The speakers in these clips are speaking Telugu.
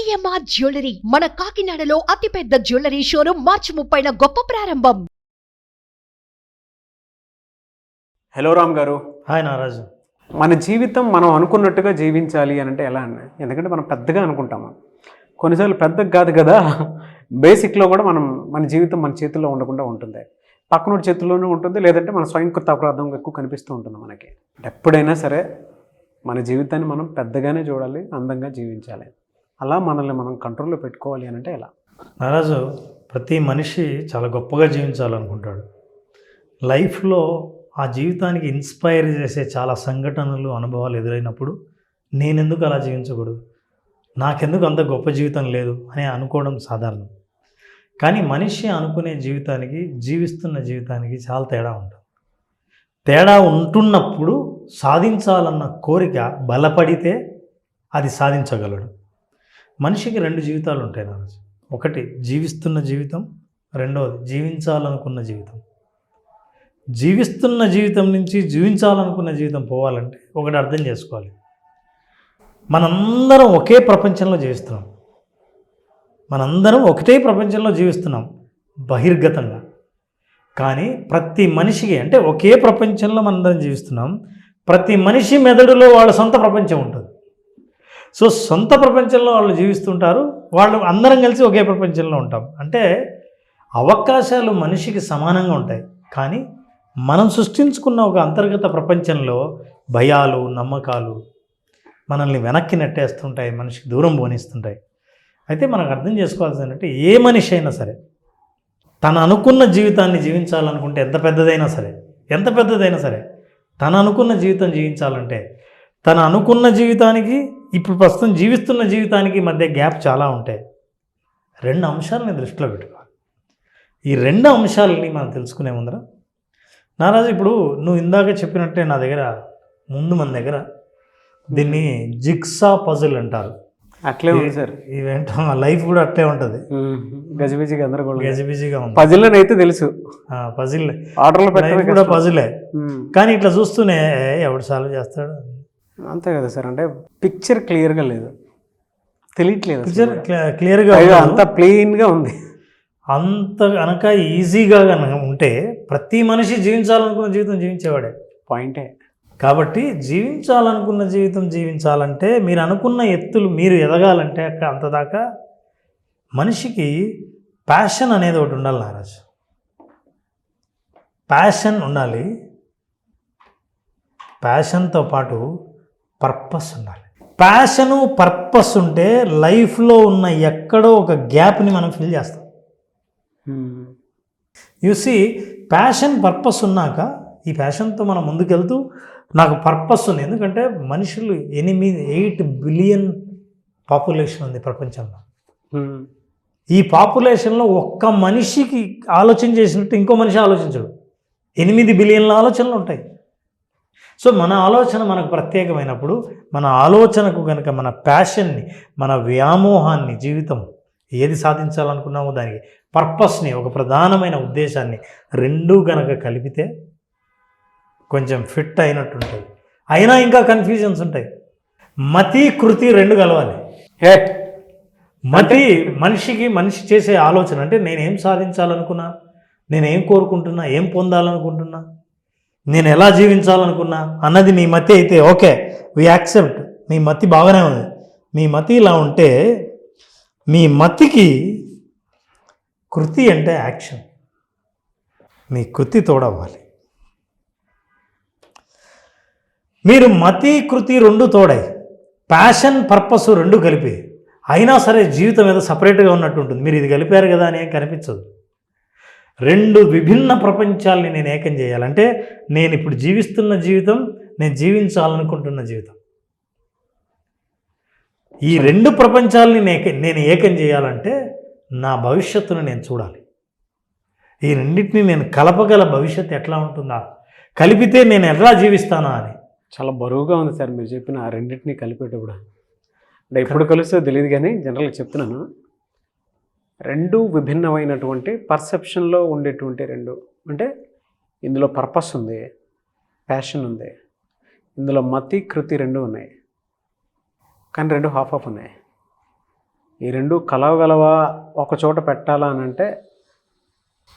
సిఎంఆర్ జ్యువెలరీ మన కాకినాడలో అతిపెద్ద జ్యువెలరీ షోరూమ్ మార్చి 30న గొప్ప ప్రారంభం. హలో రామ్ గారు. హాయ్ నారాజు. మన జీవితం మనం అనుకున్నట్టుగా జీవించాలి అని అంటే ఎలా అండి? ఎందుకంటే మనం పెద్దగా అనుకుంటాము, కొన్నిసార్లు పెద్దగా కాదు కదా, బేసిక్లో కూడా మన జీవితం మన చేతుల్లో ఉండకుండా ఉంటుంది, పక్కనోడి చేతుల్లోనే ఉంటుంది, లేదంటే మన స్వయంకృత అపరాధం ఎక్కువ కనిపిస్తూ ఉంటుంది మనకి. ఎప్పుడైనా సరే మన జీవితాన్ని మనం పెద్దగానే చూడాలి, అందంగా జీవించాలి. అలా మనల్ని మనం కంట్రోల్లో పెట్టుకోవాలి అని అంటే ఎలా? నారాజు, ప్రతి మనిషి చాలా గొప్పగా జీవించాలనుకుంటాడు. లైఫ్లో ఆ జీవితానికి ఇన్స్పైర్ చేసే చాలా సంఘటనలు, అనుభవాలు ఎదురైనప్పుడు నేనెందుకు అలా జీవించకూడదు, నాకెందుకు అంత గొప్ప జీవితం లేదు అని అనుకోవడం సాధారణం. కానీ మనిషి అనుకునే జీవితానికి, జీవిస్తున్న జీవితానికి చాలా తేడా ఉంటుంది. తేడా ఉంటున్నప్పుడు సాధించాలన్న కోరిక బలపడితే అది సాధించగలడు. మనిషికి రెండు జీవితాలు ఉంటాయి నారాజు. ఒకటి జీవిస్తున్న జీవితం, రెండవది జీవించాలనుకున్న జీవితం. జీవిస్తున్న జీవితం నుంచి జీవించాలనుకున్న జీవితం పోవాలంటే ఒకటి అర్థం చేసుకోవాలి, మనందరం ఒకే ప్రపంచంలో జీవిస్తున్నాం. మనందరం ఒకటే ప్రపంచంలో జీవిస్తున్నాం బహిర్గతంగా. కానీ ప్రతి మనిషికి, అంటే ఒకే ప్రపంచంలో మనందరం జీవిస్తున్నాం, ప్రతి మనిషి మెదడులో వాళ్ళ సొంత ప్రపంచం ఉంటుంది. సో సొంత ప్రపంచంలో వాళ్ళు జీవిస్తుంటారు, వాళ్ళు అందరం కలిసి ఒకే ప్రపంచంలో ఉంటాం. అంటే అవకాశాలు మనిషికి సమానంగా ఉంటాయి, కానీ మనం సృష్టించుకున్న ఒక అంతర్గత ప్రపంచంలో భయాలు, నమ్మకాలు మనల్ని వెనక్కి నెట్టేస్తుంటాయి, మనిషికి దూరం పోనిస్తుంటాయి. అయితే మనకు అర్థం చేసుకోవాల్సింది ఏంటంటే, ఏ మనిషి అయినా సరే తను అనుకున్న జీవితాన్ని జీవించాలనుకుంటే ఎంత పెద్దదైనా సరే తను అనుకున్న జీవితం జీవించాలంటే, తను అనుకున్న జీవితానికి ఇప్పుడు ప్రస్తుతం జీవిస్తున్న జీవితానికి మధ్య గ్యాప్ చాలా ఉంటాయి. రెండు అంశాలని దృష్టిలో పెట్టుకోవాలి. ఈ రెండు అంశాలని మనం తెలుసుకునే ముందర నారాజు, ఇప్పుడు నువ్వు ఇందాక చెప్పినట్టే మన దగ్గర దీన్ని జిగ్సా పజిల్ అంటారు. అట్లే ఉంది సార్. ఇవేంటో మా లైఫ్ కూడా అట్లే ఉంటుంది, గజిబిజిగా ఉంది. పజిల్ అయితే తెలుసు, పజిల్ ఆర్డర్లో కూడా పజిలే. కానీ ఇట్లా చూస్తూనే ఎవడు సాల్వ్ చేస్తాడు అంతే కదా సార్. అంటే పిక్చర్ క్లియర్గా లేదు, తెలియట్లేదు. పిక్చర్ క్లియర్గా అంత ప్లెయిన్గా ఉంది. అంత కనుక ఈజీగా కనుక ఉంటే ప్రతి మనిషి జీవించాలనుకున్న జీవితం జీవించేవాడే. పాయింటే. కాబట్టి జీవించాలనుకున్న జీవితం జీవించాలంటే, మీరు అనుకున్న ఎత్తులు మీరు ఎదగాలంటే అక్కడ అంతదాకా మనిషికి ప్యాషన్ అనేది ఒకటి ఉండాలి నారాజు. ప్యాషన్ ఉండాలి, ప్యాషన్తో పాటు పర్పస్ ఉండాలి. ప్యాషను, పర్పస్ ఉంటే లైఫ్లో ఉన్న ఎక్కడో ఒక గ్యాప్ని మనం ఫిల్ చేస్తాం. యూసి ప్యాషన్, పర్పస్ ఉన్నాక ఈ ప్యాషన్తో మనం ముందుకెళ్తూ నాకు పర్పస్ ఉంది. ఎందుకంటే మనుషులు 8 బిలియన్ పాపులేషన్ ఉంది ప్రపంచంలో. ఈ పాపులేషన్లో ఒక్క మనిషికి ఆలోచన చేసినట్టు ఇంకో మనిషి ఆలోచించడు. 8 బిలియన్ల ఆలోచనలు ఉంటాయి. సో మన ఆలోచన మనకు ప్రత్యేకమైనప్పుడు, మన ఆలోచనకు కనుక మన ప్యాషన్ని, మన వ్యామోహాన్ని, జీవితం ఏది సాధించాలనుకున్నామో దానికి పర్పస్ని, ఒక ప్రధానమైన ఉద్దేశాన్ని రెండూ కనుక కలిపితే కొంచెం ఫిట్ అయినట్టు ఉంటుంది. అయినా ఇంకా కన్ఫ్యూజన్స్ ఉంటాయి. మతి, కృతి రెండు కలవాలి. మనిషి చేసే ఆలోచన అంటే నేనేం సాధించాలనుకున్నా, నేనేం కోరుకుంటున్నా, ఏం పొందాలనుకుంటున్నా, నేను ఎలా జీవించాలనుకున్నా అన్నది నీ మతి అయితే ఓకే, వి యాక్సెప్ట్. మీ మతి బాగానే ఉంది. మీ మతి ఇలా ఉంటే, మీ మతికి కృతి అంటే యాక్షన్, మీ కృతి తోడవ్వాలి. మీరు మతి, కృతి రెండు తోడై, ప్యాషన్, పర్పస్ రెండు కలిపి అయినా సరే జీవితం ఏదో సపరేట్గా ఉన్నట్టు ఉంటుంది. మీరు ఇది కలిపారు కదా అని ఏం కనిపించదు. రెండు విభిన్న ప్రపంచాలని నేను ఏకం చేయాలంటే, నేను ఇప్పుడు జీవిస్తున్న జీవితం, నేను జీవించాలనుకుంటున్న జీవితం, ఈ రెండు ప్రపంచాలని నేను ఏకం చేయాలంటే నా భవిష్యత్తును నేను చూడాలి. ఈ రెండింటిని నేను కలపగల భవిష్యత్తు ఎట్లా ఉంటుందా, కలిపితే నేను ఎలా జీవిస్తానా అని. చాలా బరువుగా ఉంది సార్ మీరు చెప్పిన ఆ రెండింటిని కలిపేటప్పుడు. అంటే ఎప్పుడు కలుస్తుందో తెలియదు, కానీ జనరల్గా చెప్తున్నాను, రెండు విభిన్నమైనటువంటి పర్సెప్షన్లో ఉండేటువంటి రెండు. అంటే ఇందులో పర్పస్ ఉంది, ప్యాషన్ ఉంది, ఇందులో మతి, కృతి రెండు ఉన్నాయి, కానీ రెండు హాఫ్ ఉన్నాయి. ఈ రెండు కలవగలవా, ఒక చోట పెట్టాలా అని అంటే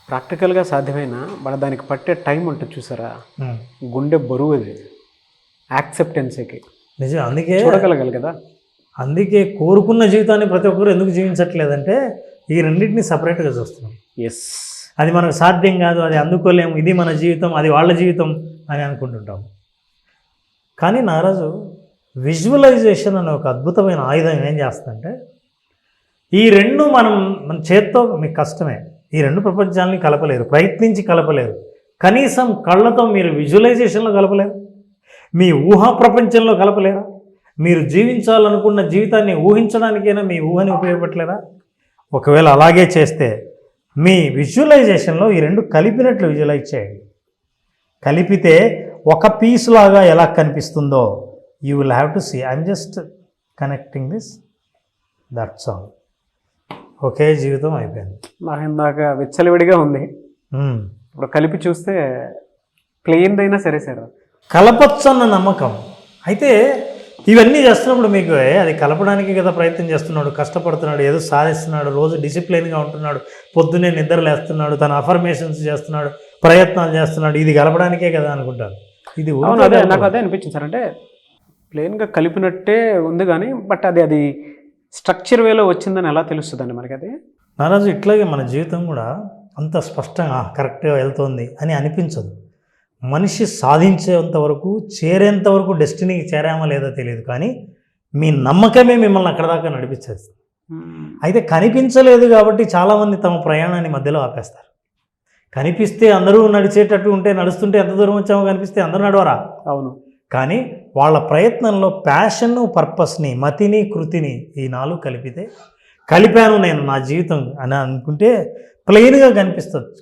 ప్రాక్టికల్గా సాధ్యమైనా బట్ దానికి పట్టే టైం ఉంటుంది చూసారా, గుండె బరువు అది యాక్సెప్టెన్సీకి నిజం. అందుకే చూడగలగాలి కదా. అందుకే కోరుకున్న జీవితాన్ని ప్రతి ఒక్కరు ఎందుకు జీవించట్లేదంటే ఈ రెండింటిని సపరేట్గా చూస్తున్నాం. ఎస్, అది మనకు సాధ్యం కాదు, అది అందుకోలేము, ఇది మన జీవితం, అది వాళ్ళ జీవితం అని అనుకుంటుంటాం. కానీ నారాజు విజువలైజేషన్ అనే ఒక అద్భుతమైన ఆయుధం ఏం చేస్తుందంటే ఈ రెండు మన చేత్తో మీకు కష్టమే, ఈ రెండు ప్రపంచాలని కలపలేరు, ప్రయత్నించి కలపలేరు, కనీసం కళ్ళతో మీరు విజువలైజేషన్లో కలపలేరు, మీ ఊహా ప్రపంచంలో కలపలేరా, మీరు జీవించాలనుకున్న జీవితాన్ని ఊహించడానికైనా మీ ఊహని ఉపయోగపడలేరా? ఒకవేళ అలాగే చేస్తే మీ విజువలైజేషన్లో ఈ రెండు కలిపినట్లు విజువలైజ్ చేయండి. కలిపితే ఒక పీస్ లాగా ఎలా కనిపిస్తుందో you will have to see. I'm just connecting this, that's all. ఒకే జీవితం అయిపోయింది. నాకు ఇందాక విచ్చలవిడిగా ఉంది, ఇప్పుడు కలిపి చూస్తే ప్లెయిన్దైనా సరే సార్ కలపచ్చు అన్న నమ్మకం. అయితే ఇవన్నీ చేస్తున్నప్పుడు మీకు అది కలపడానికి కదా ప్రయత్నం చేస్తున్నాడు, కష్టపడుతున్నాడు, ఏదో సాధిస్తున్నాడు, రోజు డిసిప్లిన్గా ఉంటున్నాడు, పొద్దున్నే నిద్రలేస్తున్నాడు, తన అఫర్మేషన్స్ చేస్తున్నాడు, ప్రయత్నాలు చేస్తున్నాడు, ఇది కలపడానికే కదా అనుకుంటాను. ఇది అదే నాకు అదే అనిపించింది సార్. అంటే ప్లెయిన్గా కలిపినట్టే ఉంది కానీ బట్ అది స్ట్రక్చర్ వేలో వచ్చిందని ఎలా తెలుస్తుందండి మనకి? అది నారాజు ఇట్లాగే మన జీవితం కూడా అంత స్పష్టంగా కరెక్ట్గా వెళ్తుంది అని అనిపించదు. మనిషి సాధించేంత వరకు, చేరేంత వరకు డెస్టినీకి చేరామా లేదో తెలియదు, కానీ మీ నమ్మకమే మిమ్మల్ని అక్కడ దాకా నడిపించేస్తుంది. అయితే కనిపించలేదు కాబట్టి చాలామంది తమ ప్రయాణాన్ని మధ్యలో ఆపేస్తారు. కనిపిస్తే అందరూ నడిచేటట్టు ఉంటే, నడుస్తుంటే ఎంత దూరం వచ్చామో కనిపిస్తే అందరూ నడవరా? అవును. కానీ వాళ్ళ ప్రయత్నంలో ప్యాషన్ను, పర్పస్ని, మతిని, కృతిని ఈ నాలుగు కలిపాను నేను నా జీవితం అని అనుకుంటే ప్లెయిన్గా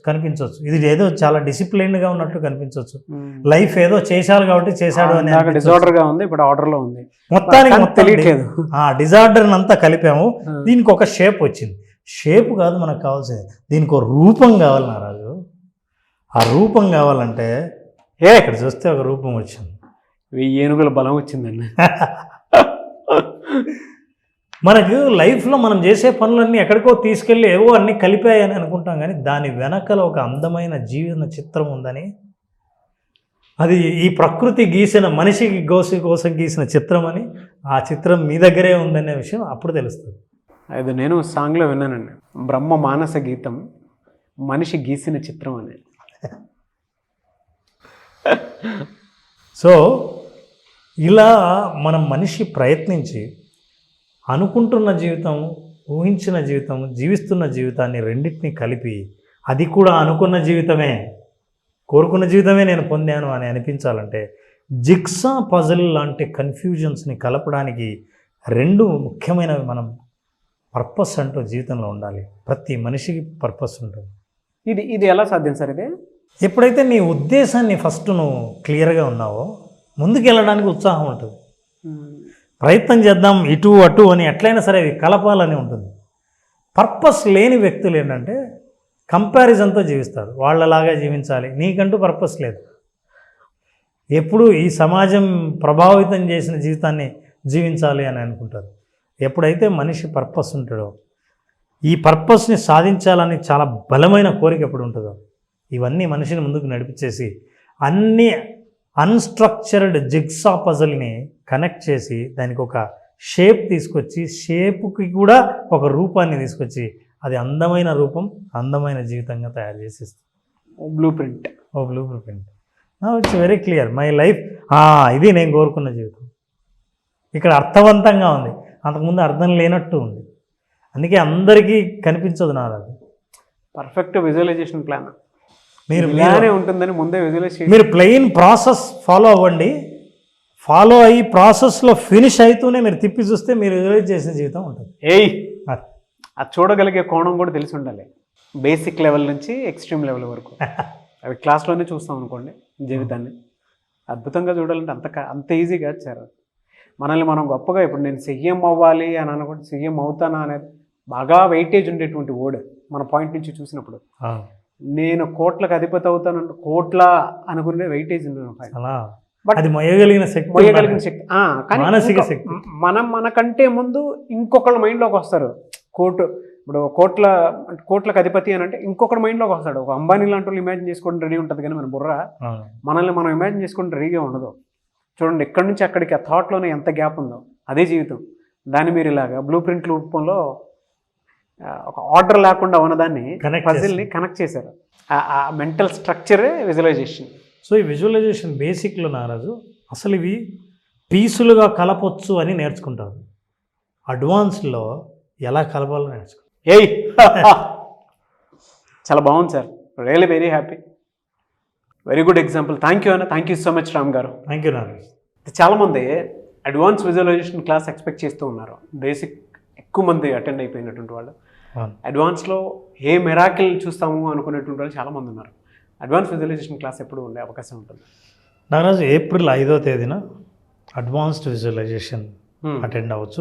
కనిపించవచ్చు. ఇది ఏదో చాలా డిసిప్లైన్డ్గా ఉన్నట్టు కనిపించవచ్చు. లైఫ్ ఏదో చేశారు కాబట్టి చేశాడు అని డిజార్డర్గా ఉంది, ఇప్పుడు ఆర్డర్లో ఉంది. మొత్తానికి తెలియట్లేదు. డిజార్డర్ని అంతా కలిపాము, దీనికి ఒక షేప్ వచ్చింది. షేప్ కాదు మనకు కావాల్సింది, దీనికి ఒక రూపం కావాలి నారాజు. ఆ రూపం కావాలంటే ఇక్కడ చూస్తే ఒక రూపం వచ్చింది. 1000 ఏనుగుల బలం వచ్చిందండి. మనకు లైఫ్లో మనం చేసే పనులన్నీ ఎక్కడికో తీసుకెళ్ళి ఏవో అన్నీ కలిపాయని అనుకుంటాం, కానీ దాని వెనకల ఒక అందమైన జీవన చిత్రం ఉందని, అది ఈ ప్రకృతి గీసిన మనిషికి కోసం గీసిన చిత్రం అని, ఆ చిత్రం మీ దగ్గరే ఉందనే విషయం అప్పుడు తెలుస్తుంది. అది నేను సాంగ్లో విన్నానండి, బ్రహ్మ మానస గీతం మనిషి గీసిన చిత్రం అని. సో ఇలా మనం మనిషి ప్రయత్నించి అనుకుంటున్న జీవితం, ఊహించిన జీవితం, జీవిస్తున్న జీవితాన్ని రెండింటినీ కలిపి అది కూడా అనుకున్న జీవితమే, కోరుకున్న జీవితమే నేను పొందాను అని అనిపించాలంటే జిగ్సా పజిల్ లాంటి కన్ఫ్యూజన్స్ని కలపడానికి రెండు ముఖ్యమైనవి. మనం పర్పస్ అంటూ జీవితంలో ఉండాలి. ప్రతి మనిషికి పర్పస్ ఉంటుంది. ఇది ఎలా సాధ్యం సార్? ఇది ఎప్పుడైతే నీ ఉద్దేశాన్ని ఫస్ట్ నువ్వు క్లియర్గా ఉన్నావో ముందుకు వెళ్ళడానికి ఉత్సాహం ఉంటుంది. ప్రయత్నం చేద్దాం ఇటు అటు అని ఎట్లయినా సరే అవి కలపాలని ఉంటుంది. పర్పస్ లేని వ్యక్తులు ఏంటంటే కంపారిజన్తో జీవిస్తారు. వాళ్ళలాగా జీవించాలి, నీకంటూ పర్పస్ లేదు. ఎప్పుడు ఈ సమాజం ప్రభావితం చేసిన జీవితాన్ని జీవించాలి అని అనుకుంటారు. ఎప్పుడైతే మనిషి పర్పస్ ఉంటాడో, ఈ పర్పస్ని సాధించాలని చాలా బలమైన కోరిక ఎప్పుడు ఉంటుందో, ఇవన్నీ మనిషిని ముందుకు నడిపించేసి అన్ని అన్స్ట్రక్చర్డ్ జిగ్సా పజల్ని కనెక్ట్ చేసి దానికి ఒక షేప్ తీసుకొచ్చి, షేప్కి కూడా ఒక రూపాన్ని తీసుకొచ్చి అది అందమైన రూపం, అందమైన జీవితంగా తయారు చేసేస్తుంది. Blue print. It's very clear my life. ఇది నేను కోరుకున్న జీవితం. ఇక్కడ అర్థవంతంగా ఉంది, అంతకుముందు అర్థం లేనట్టు ఉంది. అందుకే అందరికీ కనిపించదు నాది. పర్ఫెక్ట్ విజువలైజేషన్ ప్లాన్ మీరు ఉంటుందని ముందే విజువలైజ్. మీరు ప్లెయిన్ ప్రాసెస్ ఫాలో అవ్వండి. ఫాలో అయ్యి ప్రాసెస్లో ఫినిష్ అవుతూనే మీరు తిప్పి చూస్తే మీరు విజువలైజ్ చేసిన జీవితం ఉంటుంది. అది చూడగలిగే కోణం కూడా తెలిసి ఉండాలి. బేసిక్ లెవెల్ నుంచి ఎక్స్ట్రీమ్ లెవెల్ వరకు. అవి క్లాస్లోనే చూస్తాం అనుకోండి జీవితాన్ని. అద్భుతంగా చూడాలంటే అంత ఈజీ కాదు సార్. మనల్ని మనం గొప్పగా ఇప్పుడు నేను సీఎం అవ్వాలి అని అనుకుంటే సీఎం అవుతానా అనేది బాగా వెయిటేజ్ ఉండేటువంటి వర్డ్ మన పాయింట్ నుంచి చూసినప్పుడు. నేను కోట్లకు అధిపతి అవుతాను, కోట్ల అనుకునే వెయిటేజ్ బట్ అది మొయ్యగలిగిన శక్తి. కానీ మనకంటే ముందు ఇంకొకళ్ళ మైండ్లోకి వస్తారు, ఇప్పుడు కోట్లకు అధిపతి అని అంటే ఇంకొకటి మైండ్లోకి వస్తాడు. ఒక అంబానీ లాంటి వాళ్ళు ఇమాజిన్ చేసుకోవడం రెడీ ఉంటుంది, కానీ మన బుర్ర అవును. మనల్ని మనం ఇమాజిన్ చేసుకోవడం రెడీగా ఉండదు. చూడండి, ఎక్కడి నుంచి అక్కడికి ఆ థాట్లోనే ఎంత గ్యాప్ ఉందో, అదే జీవితం. దాన్ని మీరు ఇలాగా బ్లూ ప్రింట్ రూపంలో ఒక ఆర్డర్ లేకుండా ఉన్నదాన్ని పజిల్ని కనెక్ట్ చేశారు. ఆ మెంటల్ స్ట్రక్చరే విజువలైజేషన్. సో ఈ విజువలైజేషన్ బేసిక్లో నారాజు అసలు ఇవి పీసులుగా కలపొచ్చు అని నేర్చుకుంటారు. అడ్వాన్స్లో ఎలా కలపాలో నేర్చుకుంటారు. ఏయ్ చాలా బాగుంది sir, really very happy, very good example. Thank you అన్న, thank you so much Ram గారు. థ్యాంక్ యూ నారాజు. చాలామంది అడ్వాన్స్ విజువలైజేషన్ క్లాస్ ఎక్స్పెక్ట్ చేస్తూ ఉన్నారు. బేసిక్ ఎక్కువ మంది అటెండ్ అయిపోయినటువంటి వాళ్ళు, అడ్వాన్స్లో ఏ మెరాకిల్ చూస్తాము అనుకునేటువంటి వాళ్ళు చాలామంది ఉన్నారు. అడ్వాన్స్ విజువలైజేషన్ క్లాస్ ఎప్పుడు ఉండే అవకాశం ఉంటుంది? నారాజు ఏప్రిల్ 5వ తేదీన అడ్వాన్స్డ్ విజువలైజేషన్ అటెండ్ అవ్వచ్చు.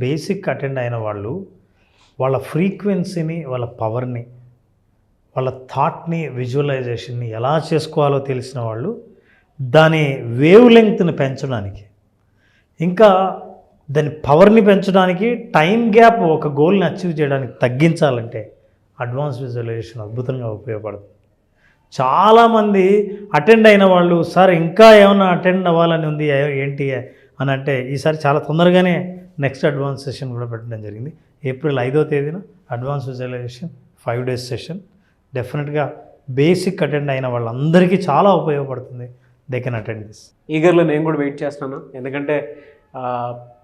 బేసిక్ అటెండ్ అయిన వాళ్ళు వాళ్ళ ఫ్రీక్వెన్సీని, వాళ్ళ పవర్ని, వాళ్ళ థాట్ని, విజువలైజేషన్ని ఎలా చేసుకోవాలో తెలిసిన వాళ్ళు దాని వేవ్ లెంగ్త్ని పెంచడానికి, ఇంకా దాని పవర్ని పెంచడానికి, టైం గ్యాప్ ఒక గోల్ని అచీవ్ చేయడానికి తగ్గించాలంటే అడ్వాన్స్ విజువలైజేషన్ అద్భుతంగా ఉపయోగపడుతుంది. చాలామంది అటెండ్ అయిన వాళ్ళు, సార్ ఇంకా ఏమైనా అటెండ్ అవ్వాలని ఉంది ఏంటి అని అంటే, ఈసారి చాలా తొందరగానే నెక్స్ట్ అడ్వాన్స్ సెషన్ కూడా పెట్టడం జరిగింది. ఏప్రిల్ 5వ తేదీన అడ్వాన్స్ విజువలైజేషన్ 5 days సెషన్. డెఫినెట్గా బేసిక్ అటెండ్ అయిన వాళ్ళందరికీ చాలా ఉపయోగపడుతుంది. They can attend this. ఈగర్లో నేను కూడా వెయిట్ చేస్తున్నాను, ఎందుకంటే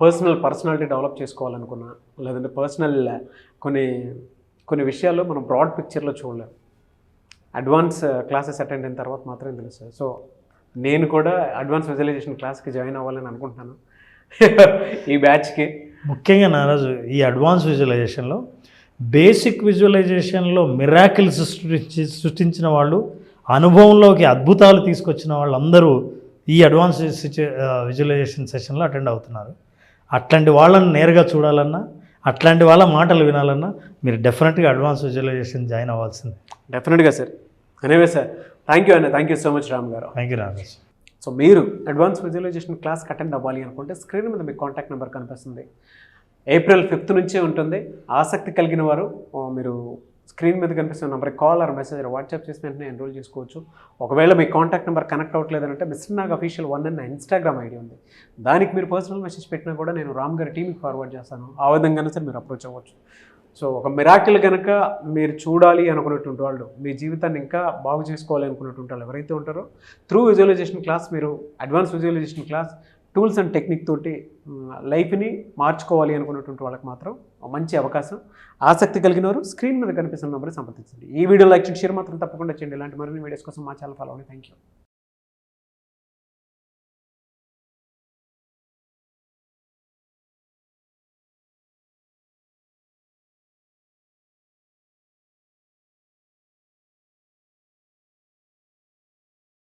పర్సనాలిటీ డెవలప్ చేసుకోవాలనుకున్నా, లేదంటే పర్సనల్ కొన్ని విషయాల్లో మనం బ్రాడ్ పిక్చర్లో చూడలేము. అడ్వాన్స్ క్లాసెస్ అటెండ్ అయిన తర్వాత మాత్రమే తెలుస్తుంది. సో నేను కూడా అడ్వాన్స్ విజువలైజేషన్ క్లాస్కి జాయిన్ అవ్వాలని అనుకుంటున్నాను ఈ బ్యాచ్కి. ముఖ్యంగా నారాజు ఈ అడ్వాన్స్ విజువలైజేషన్లో, బేసిక్ విజువలైజేషన్లో మిరాకిల్స్ సృష్టించిన వాళ్ళు, అనుభవంలోకి అద్భుతాలు తీసుకొచ్చిన వాళ్ళందరూ ఈ అడ్వాన్స్ విజువలైజేషన్ సెషన్లో అటెండ్ అవుతున్నారు. అట్లాంటి వాళ్ళని నేరుగా చూడాలన్నా, అట్లాంటి వాళ్ళ మాటలు వినాలన్నా మీరు డెఫినెట్గా అడ్వాన్స్ విజువలైజేషన్ జాయిన్ అవ్వాల్సిందే. డెఫినెట్గా sir. Anyway sir, thank you అన్న, thank you so much Ram గారు. Thank you Ramesh. సో మీరు అడ్వాన్స్ విజువలైజేషన్ క్లాస్కి అటెండ్ అవ్వాలి అనుకుంటే స్క్రీన్ మీద మీకు కాంటాక్ట్ నెంబర్ కనిపిస్తుంది. ఏప్రిల్ 5th నుంచే ఉంటుంది. ఆసక్తి కలిగిన వారు మీరు స్క్రీన్ మీద కనిపిస్తున్న నెంబర్కి కాల్ ఆర్ మెసేజ్ వాట్సాప్ చేసి వెంటనే ఎన్రోల్ చేసుకోవచ్చు. ఒకవేళ మీ కాంటాక్ట్ నెంబర్ కనెక్ట్ అవ్వట్లేదంటే మిస్టర్ నాగ్ అఫీషియల్ 1 అన్న ఇన్స్టాగ్రామ్ ఐడి ఉంది, దానికి మీరు పర్సనల్ మెసేజ్ పెట్టినా కూడా నేను రామ్ గారి టీంకి ఫార్వర్డ్ చేస్తాను. ఆ విధంగానే సార్ మీరు అప్రోచ్ అవ్వచ్చు. సో ఒక మిరాకిల్ కనుక మీరు చూడాలి అనుకునేటువంటి వాళ్ళు, మీ జీవితాన్ని ఇంకా బాగు చేసుకోవాలి అనుకునేటువంటి వాళ్ళు ఎవరైతే ఉంటారో, త్రూ విజువలైజేషన్ క్లాస్, మీరు advance visualisation class tools and technique తోటి లైఫ్ని మార్చుకోవాలి అనుకున్నటువంటి వాళ్ళకి మాత్రం మంచి అవకాశం. ఆసక్తి కలిగిన వారు స్క్రీన్ మీద కనిపిస్తున్న నెంబర్ని సంప్రదించండి. ఈ వీడియో లైక్ చేయండి, షేర్ మాత్రం తప్పకుండా చేయండి. ఇలాంటి మరిన్ని వీడియోస్ కోసం మా ఛానల్ ఫాలో అవ్వండి. Thank you.